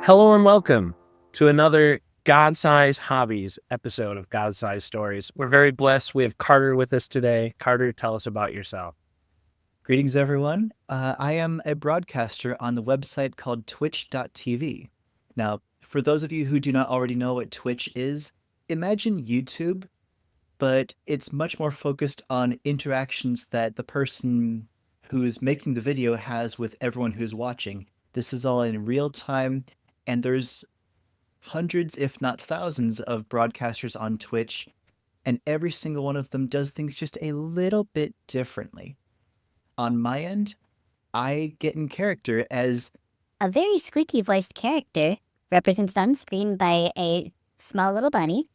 Hello and welcome to another God Sized Hobbies episode of God Sized Stories. We're very blessed. We have Carter with us today. Carter, tell us about yourself. Greetings, everyone. I am a broadcaster on the website called twitch.tv. Now, for those of you who do not already know what Twitch is, imagine YouTube, but it's much more focused on interactions that the person who's making the video has with everyone who's watching. This is all in real time, and there's hundreds, if not thousands, of broadcasters on Twitch, and every single one of them does things just a little bit differently. On my end, I get in character as A very squeaky voiced character represented on screen by a small little bunny.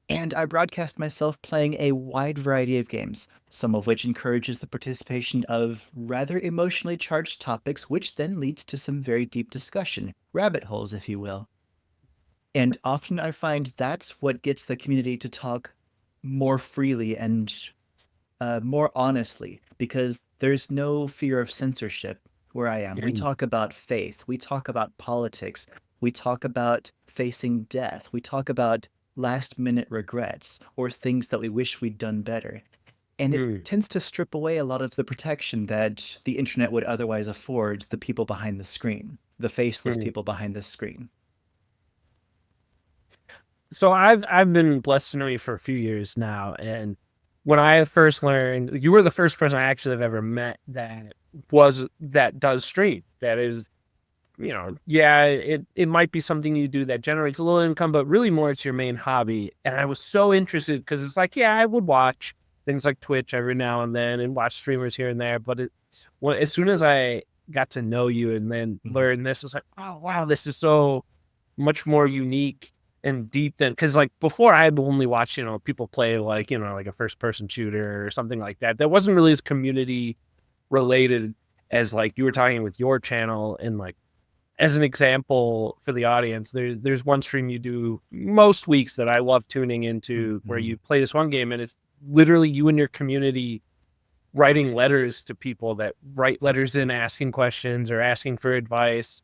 and I broadcast myself playing a wide variety of games, some of which encourages the participation of rather emotionally charged topics, which then leads to some very deep discussion, rabbit holes, if you will. And often I find that's what gets the community to talk more freely and more honestly, because there's no fear of censorship where I am. We talk about faith, we talk about politics, we talk about facing death, we talk about last minute regrets or things that we wish we'd done better. And it tends to strip away a lot of the protection that the internet would otherwise afford the people behind the screen, the faceless people behind the screen. So I've been blessed to know you for a few years now, and when I first learned, you were the first person I actually have ever met that does stream. That is, it might be something you do that generates a little income, but really more it's your main hobby. And I was so interested because it's like, yeah, I would watch things like Twitch every now and then and watch streamers here and there. But as soon as I got to know you and then learn this, it's like, oh, wow, this is so much more unique and deep than, because like before I had only watched, people play like, like a first person shooter or something like that. That wasn't really as community related as like you were talking with your channel. And like, as an example for the audience, there's one stream you do most weeks that I love tuning into where you play this one game and it's literally you and your community writing letters to people that write letters in asking questions or asking for advice.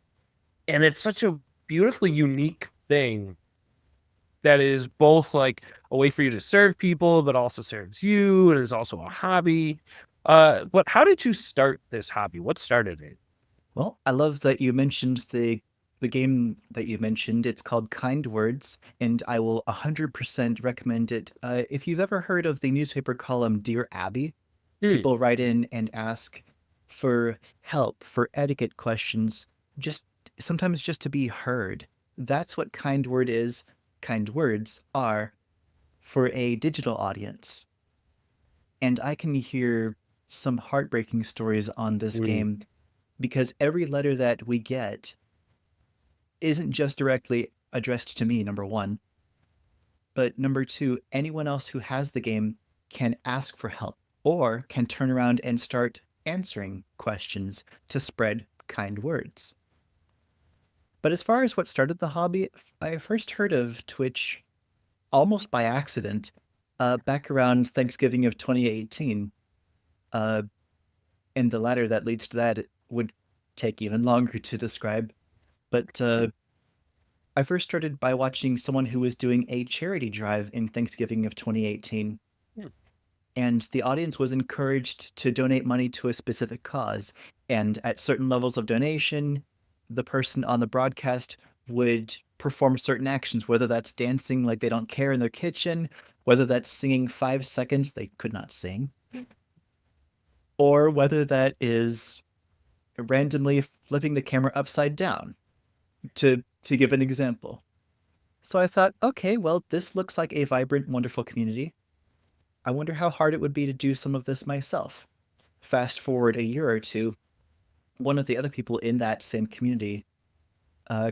And it's such a beautifully unique thing that is both like a way for you to serve people, but also serves you and is also a hobby. But how did you start this hobby? What started it? Well, I love that you mentioned the game that you mentioned. It's called Kind Words, and I will 100% recommend it. If you've ever heard of the newspaper column Dear Abby, people write in and ask for help, for etiquette questions, just sometimes just to be heard. That's what Kind Word is. Kind Words are for a digital audience. And I can hear some heartbreaking stories on this game because every letter that we get isn't just directly addressed to me, number one, but number two, anyone else who has the game can ask for help or can turn around and start answering questions to spread kind words. But as far as what started the hobby, I first heard of Twitch almost by accident back around Thanksgiving of 2018. And the ladder that leads to that would take even longer to describe. But I first started by watching someone who was doing a charity drive in Thanksgiving of 2018. And the audience was encouraged to donate money to a specific cause. And at certain levels of donation, the person on the broadcast would perform certain actions, whether that's dancing like they don't care in their kitchen, whether that's singing 5 seconds they could not sing, or whether that is randomly flipping the camera upside down, to give an example. So I thought, okay, well, this looks like a vibrant, wonderful community. I wonder how hard it would be to do some of this myself. Fast forward a year or two, one of the other people in that same community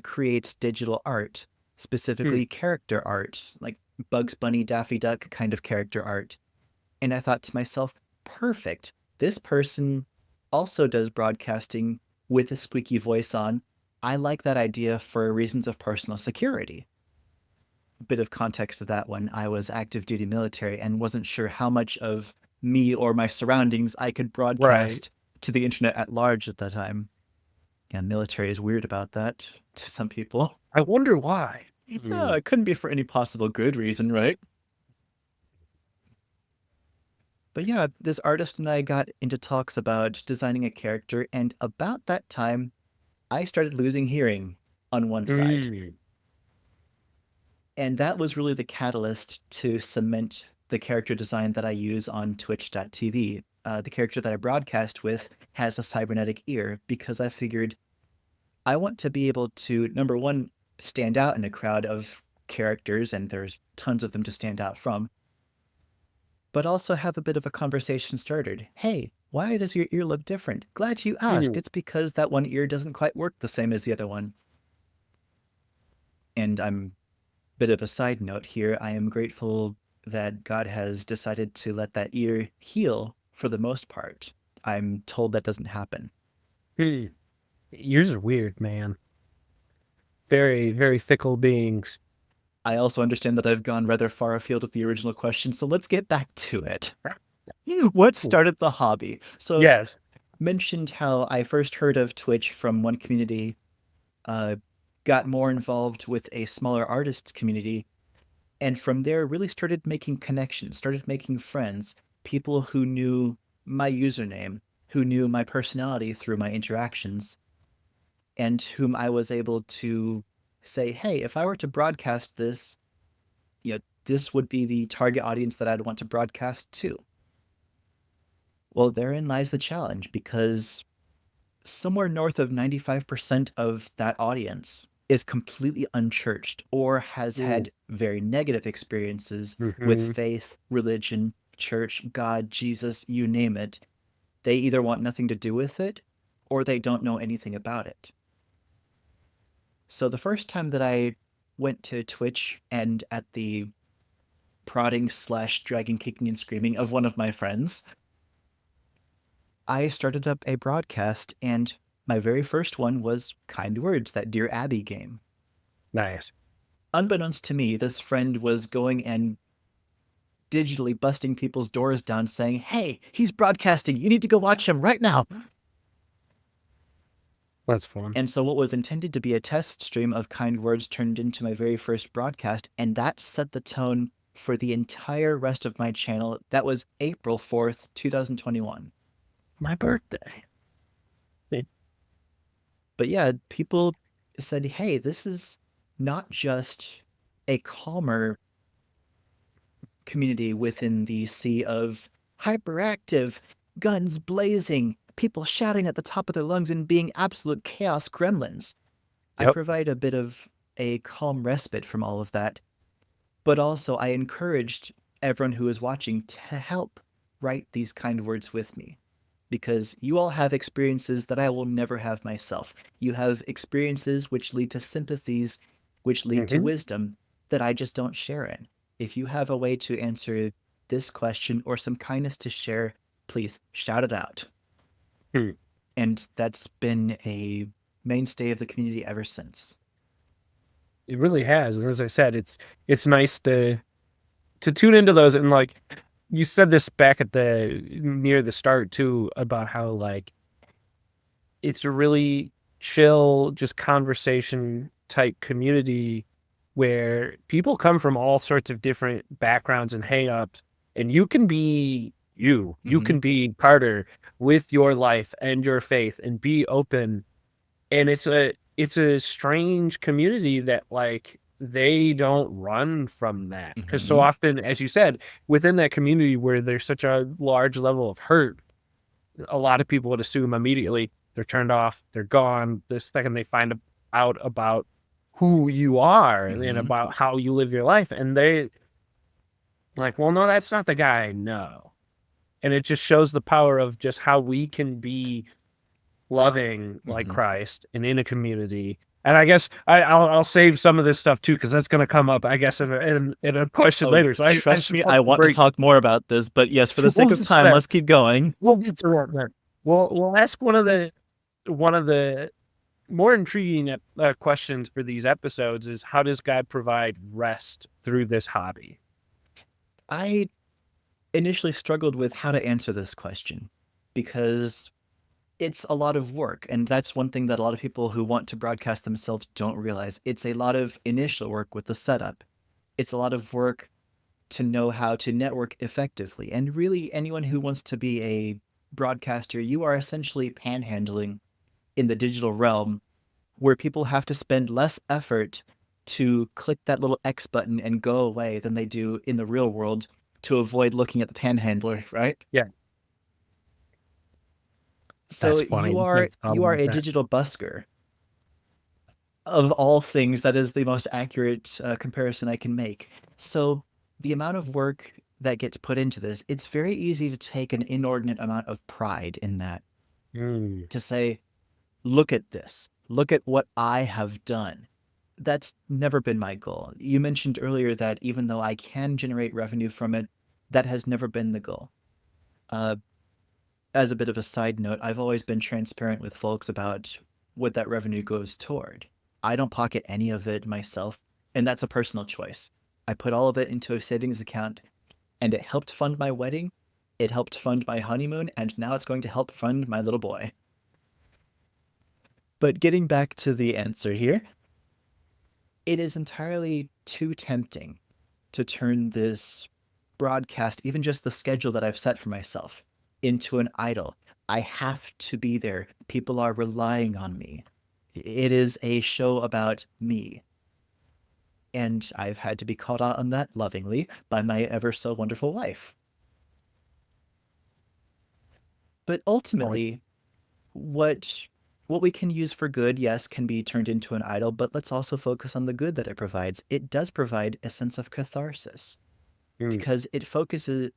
creates digital art, specifically character art, like Bugs Bunny, Daffy Duck kind of character art. And I thought to myself, perfect. This person also does broadcasting with a squeaky voice on. I like that idea for reasons of personal security. A bit of context to that one. I was active duty military and wasn't sure how much of me or my surroundings I could broadcast to the internet at large at that time. Yeah, military is weird about that to some people. I wonder why. No, it couldn't be for any possible good reason, right? But yeah, this artist and I got into talks about designing a character, and about that time, I started losing hearing on one side. Mm. And that was really the catalyst to cement the character design that I use on twitch.tv. The character that I broadcast with has a cybernetic ear because I figured I want to be able to, number one, stand out in a crowd of characters, and there's tons of them to stand out from, but also have a bit of a conversation started. Hey, why does your ear look different? Glad you asked. It's because that one ear doesn't quite work the same as the other one. And I'm bit of a side note here. I am grateful that God has decided to let that ear heal for the most part. I'm told that doesn't happen. Ears are weird, man. Very, very fickle beings. I also understand that I've gone rather far afield with the original question, so let's get back to it. What started the hobby? So, Yes. mentioned how I first heard of Twitch from one community, got more involved with a smaller artists community, and from there really started making connections, started making friends, people who knew my username, who knew my personality through my interactions, and whom I was able to say, hey, if I were to broadcast this, this would be the target audience that I'd want to broadcast to. Well, therein lies the challenge, because somewhere north of 95% of that audience is completely unchurched or has had very negative experiences with faith, religion, church, God, Jesus, you name it. They either want nothing to do with it or they don't know anything about it. So the first time that I went to Twitch, and at the prodding / dragging, kicking, and screaming of one of my friends, I started up a broadcast, and my very first one was Kind Words, that Dear Abby game. Nice. Unbeknownst to me, this friend was going and digitally busting people's doors down saying, hey, he's broadcasting, you need to go watch him right now. That's fun. And so what was intended to be a test stream of Kind Words turned into my very first broadcast, and that set the tone for the entire rest of my channel. That was April 4th, 2021. My birthday. But yeah, people said, hey, this is not just a calmer community within the sea of hyperactive, guns blazing, people shouting at the top of their lungs and being absolute chaos gremlins. Yep. I provide a bit of a calm respite from all of that, but also I encouraged everyone who is watching to help write these kind words with me, because you all have experiences that I will never have myself. You have experiences which lead to sympathies, which lead to wisdom that I just don't share in. If you have a way to answer this question or some kindness to share, please shout it out. And that's been a mainstay of the community ever since. It really has. And as I said, it's nice to tune into those. And like you said this back at near the start too, about how like it's a really chill, just conversation type community where people come from all sorts of different backgrounds and hang-ups, and you can be you can be Carter with your life and your faith and be open. And it's a strange community that like they don't run from that, because so often, as you said, within that community where there's such a large level of hurt, a lot of people would assume immediately they're turned off, they're gone the second they find out about who you are and about how you live your life, and they like, well, no, that's not the guy I know. And it just shows the power of just how we can be loving like Christ and in a community. And I guess I'll save some of this stuff too, because that's going to come up, I guess, in a question later. So trust me, I want to talk more about this, but yes, for the sake of time, let's keep going. We'll get to that then. We'll ask one of the more intriguing questions for these episodes is, how does God provide rest through this hobby? I initially struggled with how to answer this question, because it's a lot of work. And that's one thing that a lot of people who want to broadcast themselves don't realize. It's a lot of initial work with the setup. It's a lot of work to know how to network effectively. And really, anyone who wants to be a broadcaster, you are essentially panhandling in the digital realm where people have to spend less effort to click that little X button and go away than they do in the real world to avoid looking at the panhandler, right? Yeah, So that's you funny. are Makes a you lot are of a sense. digital busker. Of all things, that is the most accurate comparison I can make. So the amount of work that gets put into this, it's very easy to take an inordinate amount of pride in that. Mm. To say, look at this, look at what I have done. That's never been my goal. You mentioned earlier that even though I can generate revenue from it, that has never been the goal. Uh, as a bit of a side note, I've always been transparent with folks about what that revenue goes toward. I don't pocket any of it myself, and that's a personal choice. I put all of it into a savings account, and it helped fund my wedding, it helped fund my honeymoon, and now it's going to help fund my little boy. But getting back to the answer here, it is entirely too tempting to turn this broadcast, even just the schedule that I've set for myself, into an idol. I have to be there. People are relying on me. It is a show about me. And I've had to be called out on that lovingly by my ever so wonderful wife. But Point. ultimately, what what we can use for good, yes, can be turned into an idol, but let's also focus on the good that it provides. It does provide a sense of catharsis Mm. because it focuses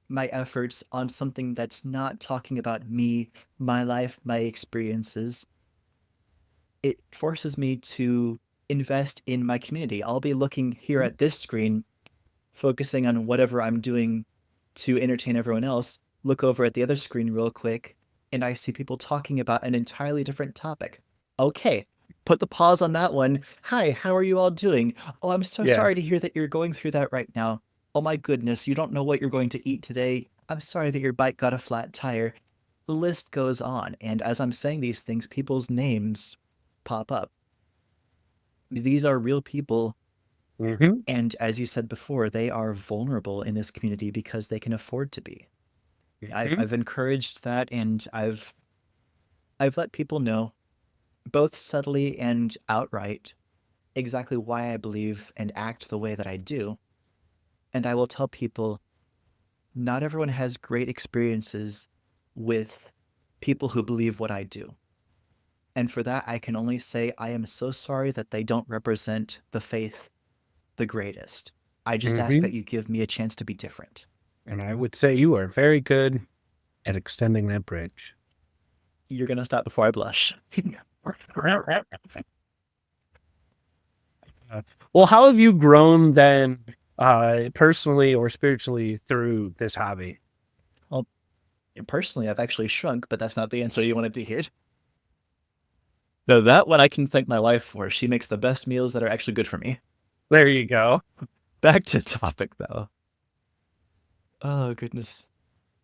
my efforts on something that's not talking about me, my life, my experiences. It forces me to invest in my community. I'll be looking here at this screen, focusing on whatever I'm doing to entertain everyone else, look over at the other screen real quick, and I see people talking about an entirely different topic. Okay, put the pause on that one. Hi, how are you all doing? Oh, I'm so Yeah. sorry to hear that you're going through that right now. Oh my goodness, you don't know what you're going to eat today. I'm sorry that your bike got a flat tire. The list goes on, and as I'm saying these things, people's names pop up. These are real people, Hmm. and as you said before, they are vulnerable in this community because they can afford to be. Hmm. I've encouraged that, and I've let people know, both subtly and outright, exactly why I believe and act the way that I do. And I will tell people, not everyone has great experiences with people who believe what I do. And for that, I can only say I am so sorry that they don't represent the faith the greatest. I just ask Hmm. that you give me a chance to be different. And I would say you are very good at extending that bridge. You're going to stop before I blush. Well, how have you grown then, personally or spiritually through this hobby? Well, personally, I've actually shrunk, but that's not the answer you wanted to hear. No, that one I can thank my wife for. She makes the best meals that are actually good for me. There you go. Back to topic, though. Oh, goodness.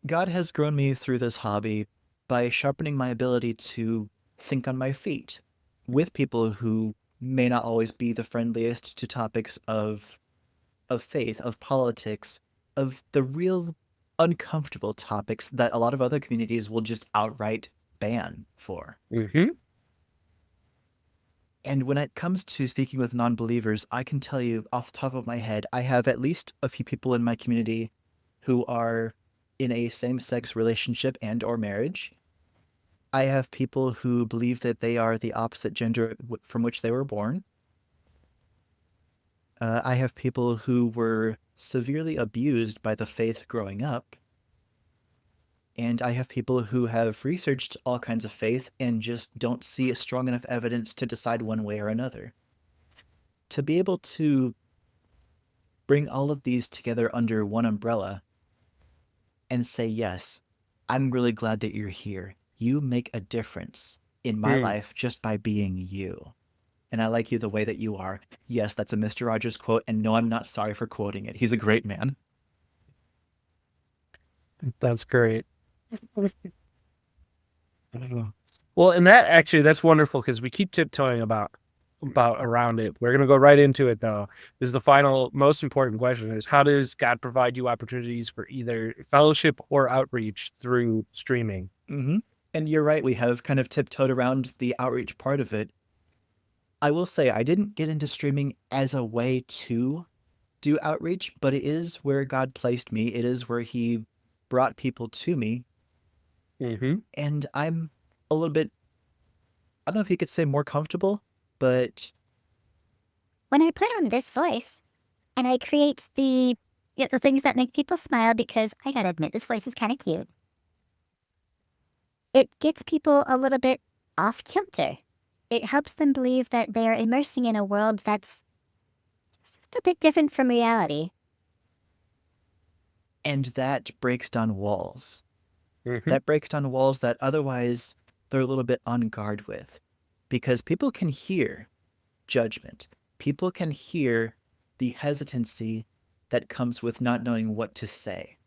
God has grown me through this hobby by sharpening my ability to think on my feet with people who may not always be the friendliest to topics of faith, of politics, of the real uncomfortable topics that a lot of other communities will just outright ban for. Hmm. And when it comes to speaking with non-believers, I can tell you off the top of my head, I have at least a few people in my community who are in a same-sex relationship and or marriage. I have people who believe that they are the opposite gender from which they were born. I have people who were severely abused by the faith growing up. And I have people who have researched all kinds of faith and just don't see strong enough evidence to decide one way or another. To be able to bring all of these together under one umbrella and say, yes, I'm really glad that you're here. You make a difference in my Mm. life just by being you. And I like you the way that you are. Yes, that's a Mr. Rogers quote, and no, I'm not sorry for quoting it. He's a great man. That's great. Well, and that's wonderful because we keep tiptoeing about around it. We're gonna go right into it though. This is the final, most important question: is how does God provide you opportunities for either fellowship or outreach through streaming? Mm-hmm. And you're right, we have kind of tiptoed around the outreach part of it. I will say I didn't get into streaming as a way to do outreach, but it is where God placed me. It is where He brought people to me. Mm-hmm. And I'm a little bit, I don't know if you could say more comfortable, but When I put on this voice and I create the things that make people smile, because I gotta admit, this voice is kind of cute, it gets people a little bit off kilter. It helps them believe that they are immersing in a world that's a bit different from reality. and that breaks down walls. Mm-hmm. That breaks down walls that otherwise they're a little bit on guard with. Because people can hear judgment. People can hear the hesitancy that comes with not knowing what to say.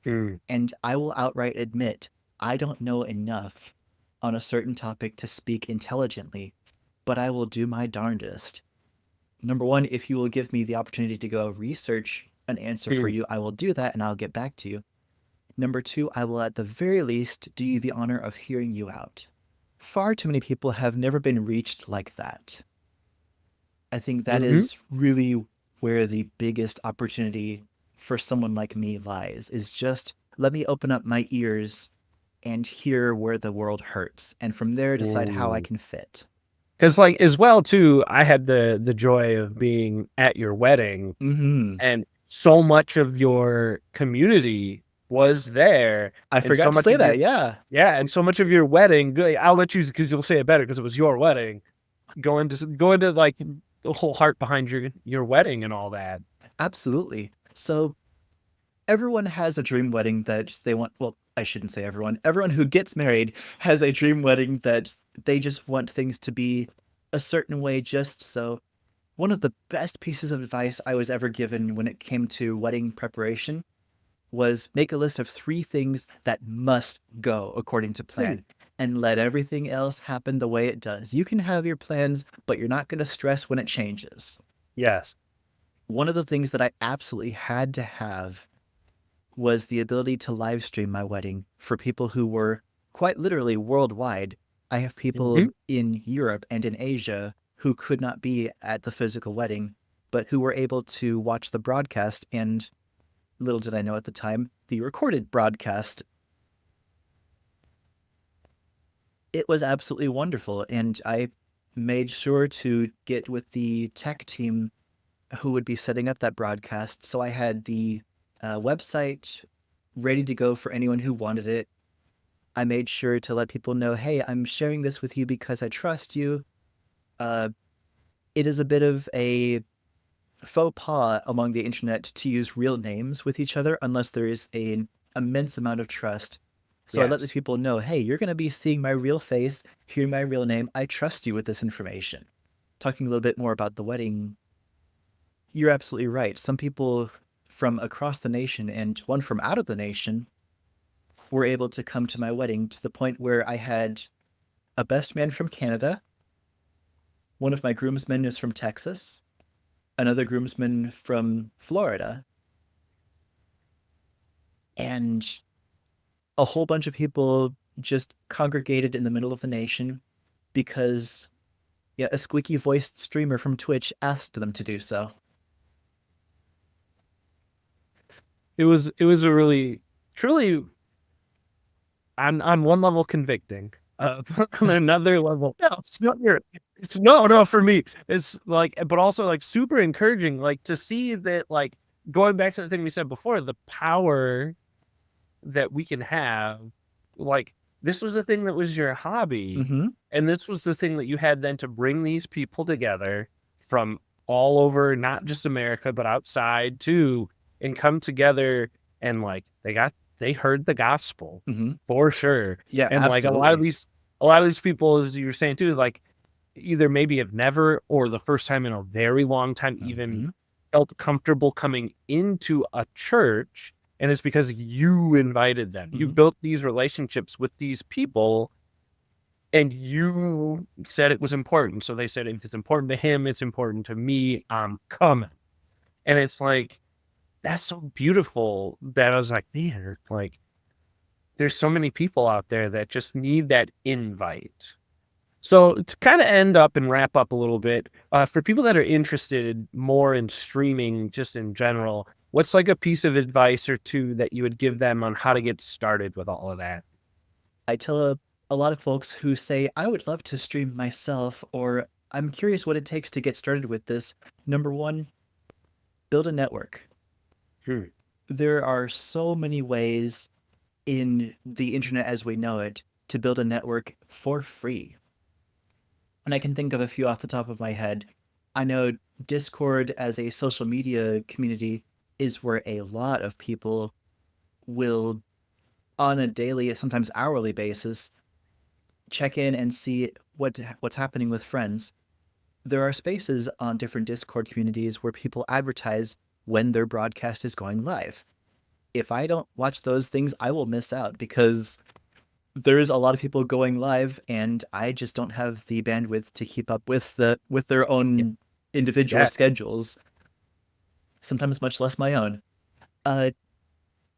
Mm. And I will outright admit, I don't know enough on a certain topic to speak intelligently, but I will do my darndest. Number one, if you will give me the opportunity to go research an answer for you, I will do that and I'll get back to you. Number two, I will at the very least do you the honor of hearing you out. Far too many people have never been reached like that. I think that is really where the biggest opportunity for someone like me lies, is just let me open up my ears and hear where the world hurts, and from there decide how I can fit. Because, like, as well too, I had the joy of being at your wedding, and so much of your community was there. I forgot so to much say of that, your, yeah, and so much of your wedding. I'll let you, because you'll say it better because it was your wedding. Go into like the whole heart behind your wedding and all that. Absolutely. So everyone has a dream wedding that they want. Well, I shouldn't say everyone. Everyone who gets married has a dream wedding that they just want things to be a certain way just so. One of the best pieces of advice I was ever given when it came to wedding preparation was make a list of 3 things that must go according to plan and let everything else happen the way it does. You can have your plans, but you're not going to stress when it changes. Yes. One of the things that I absolutely had to have was the ability to live stream my wedding for people who were quite literally worldwide. I have people in Europe and in Asia who could not be at the physical wedding, but who were able to watch the broadcast, and little did I know at the time, the recorded broadcast. It was absolutely wonderful, and I made sure to get with the tech team who would be setting up that broadcast, so I had the website ready to go for anyone who wanted it. I made sure to let people know, hey, I'm sharing this with you because I trust you. It is a bit of a faux pas among the internet to use real names with each other unless there is an immense amount of trust. So I let the people know, hey, you're going to be seeing my real face, hearing my real name. I trust you with this information. Talking a little bit more about the wedding, you're absolutely right. Some people from across the nation and one from out of the nation were able to come to my wedding, to the point where I had a best man from Canada. One of my groomsmen is from Texas. Another groomsman from Florida. And a whole bunch of people just congregated in the middle of the nation because a squeaky-voiced streamer from Twitch asked them to do so. It was a really, truly, on one level convicting. On another level, no, for me, it's like, but also like super encouraging, like to see that, like going back to the thing we said before, the power that we can have. Like, this was the thing that was your hobby, and this was the thing that you had then to bring these people together from all over, not just America, but outside too, and come together, and like they heard the gospel for sure. Yeah, and absolutely. like a lot of these people, as you were saying too, like either maybe have never, or the first time in a very long time, even felt comfortable coming into a church. And it's because you invited them. You built these relationships with these people and you said it was important. So they said, if it's important to him, it's important to me. I'm coming. And it's like, that's so beautiful that I was like, man, like, there's so many people out there that just need that invite. So to kind of end up and wrap up a little bit, for people that are interested more in streaming, just in general, what's like a piece of advice or two that you would give them on how to get started with all of that? I tell a lot of folks who say, I would love to stream myself, or I'm curious what it takes to get started with this. Number one, build a network. Hmm. There are so many ways in the internet as we know it to build a network for free. And I can think of a few off the top of my head. I know Discord as a social media community is where a lot of people will, on a daily, sometimes hourly basis, check in and see what's happening with friends. There are spaces on different Discord communities where people advertise when their broadcast is going live. If I don't watch those things, I will miss out because there's a lot of people going live and I just don't have the bandwidth to keep up with their own individual Yeah. schedules, sometimes much less my own.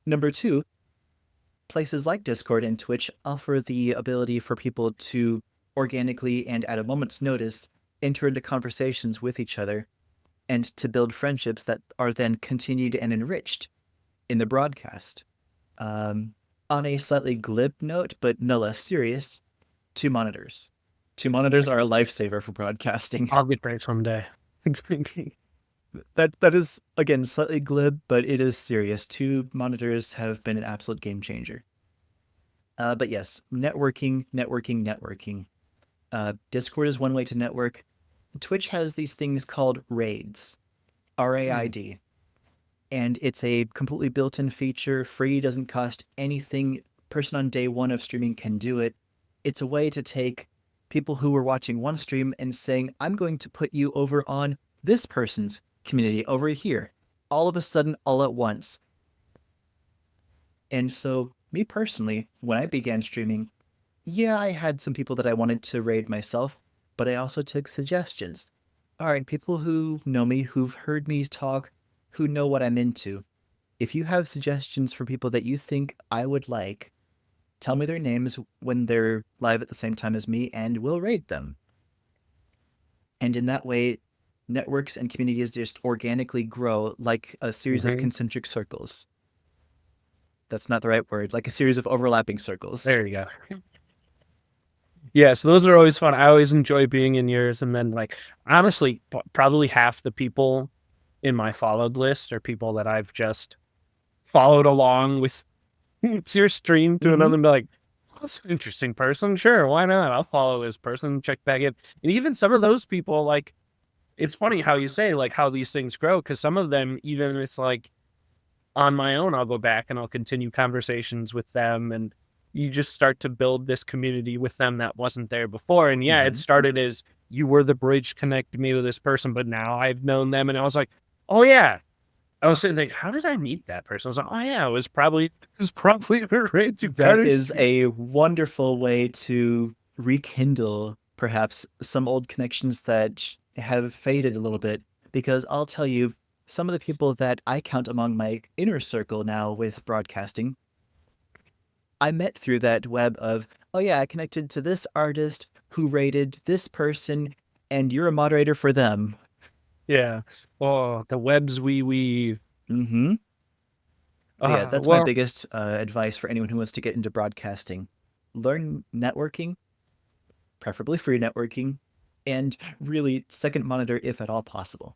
Number two, places like Discord and Twitch offer the ability for people to organically and at a moment's notice enter into conversations with each other and to build friendships that are then continued and enriched in the broadcast. On a slightly glib note, but no less serious, 2 monitors. 2 monitors are a lifesaver for broadcasting. I'll get ready someday. That is, again, slightly glib, but it is serious. 2 monitors have been an absolute game changer. But yes, networking. Discord is one way to network. Twitch has these things called raids, RAID. And it's a completely built-in feature, free, doesn't cost anything. Person on day one of streaming can do it. It's a way to take people who were watching one stream and saying, I'm going to put you over on this person's community over here, all of a sudden, all at once. And so, me personally, when I began streaming, yeah, I had some people that I wanted to raid myself, but I also took suggestions. All right, people who know me, who've heard me talk, who know what I'm into. If you have suggestions for people that you think I would like, tell me their names when they're live at the same time as me, and we'll raid them. And in that way, networks and communities just organically grow like a series of concentric circles. That's not the right word, like a series of overlapping circles. There you go. Yeah, so those are always fun. I always enjoy being in yours. And then, like, honestly, probably half the people in my followed list are people that I've just followed along with your stream to another and be like, oh, that's an interesting person. Sure, why not? I'll follow this person, check back in. And even some of those people, like, it's funny how you say, like, how these things grow, because some of them, even it's like on my own, I'll go back and I'll continue conversations with them, and you just start to build this community with them that wasn't there before. And yeah, it started as you were the bridge connecting me to this person, but now I've known them, and I was like, oh yeah. I was sitting like, how did I meet that person? I was like, oh yeah, it was probably That is a wonderful way to rekindle perhaps some old connections that have faded a little bit. Because I'll tell you, some of the people that I count among my inner circle now with broadcasting, I met through that web of, oh yeah, I connected to this artist who rated this person, and you're a moderator for them. Yeah. Oh, the webs we weave. Mm-hmm. Yeah, that's my biggest advice for anyone who wants to get into broadcasting. Learn networking, preferably free networking, and really second monitor if at all possible.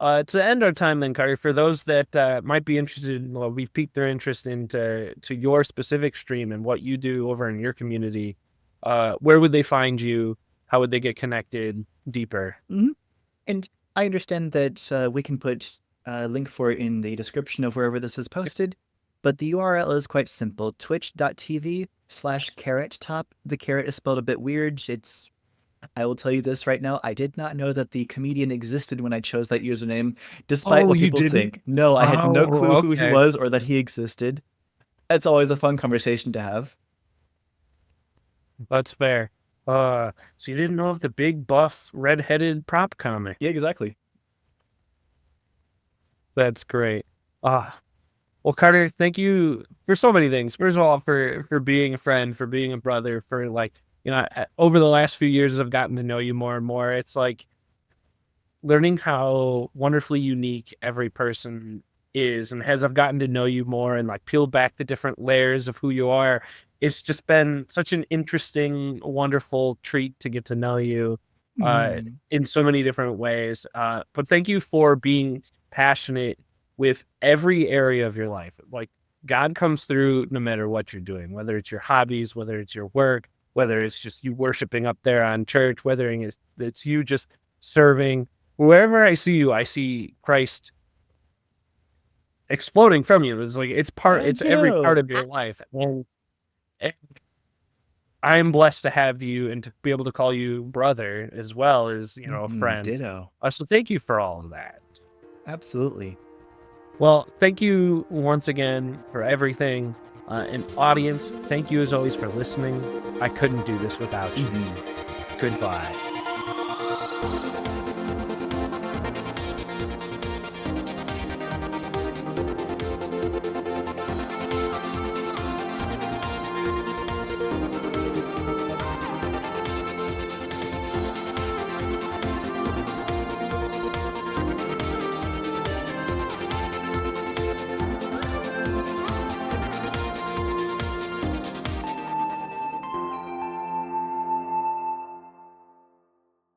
To end our time then, Carter, for those that might be interested, well, we've piqued their interest into your specific stream and what you do over in your community. Where would they find you? How would they get connected deeper? And I understand that we can put a link for it in the description of wherever this is posted, but the URL is quite simple, twitch.tv/carrottop. The carrot is spelled a bit weird. I will tell you this right now, I did not know that the comedian existed when I chose that username, despite what people think. No, I had no clue who he was or that he existed. It's always a fun conversation to have. That's fair. So you didn't know of the big buff red-headed prop comic? Yeah, exactly. That's great. Well, Carter, thank you for so many things. First of all, for being a friend, for being a brother, for like, over the last few years, I've gotten to know you more and more. It's like learning how wonderfully unique every person is, and as I've gotten to know you more and like peel back the different layers of who you are, it's just been such an interesting, wonderful treat to get to know you Mm. in so many different ways. But thank you for being passionate with every area of your life. Like, God comes through no matter what you're doing, whether it's your hobbies, whether it's your work, whether it's just you worshiping up there on church, whether it's you just serving. Wherever I see you, I see Christ exploding from you. It's like Thank it's every part you. of your life. And I'm blessed to have you and to be able to call you brother as well as, a friend. Ditto. So thank you for all of that. Absolutely. Well, thank you once again for everything. And audience, thank you as always for listening. I couldn't do this without you. Goodbye.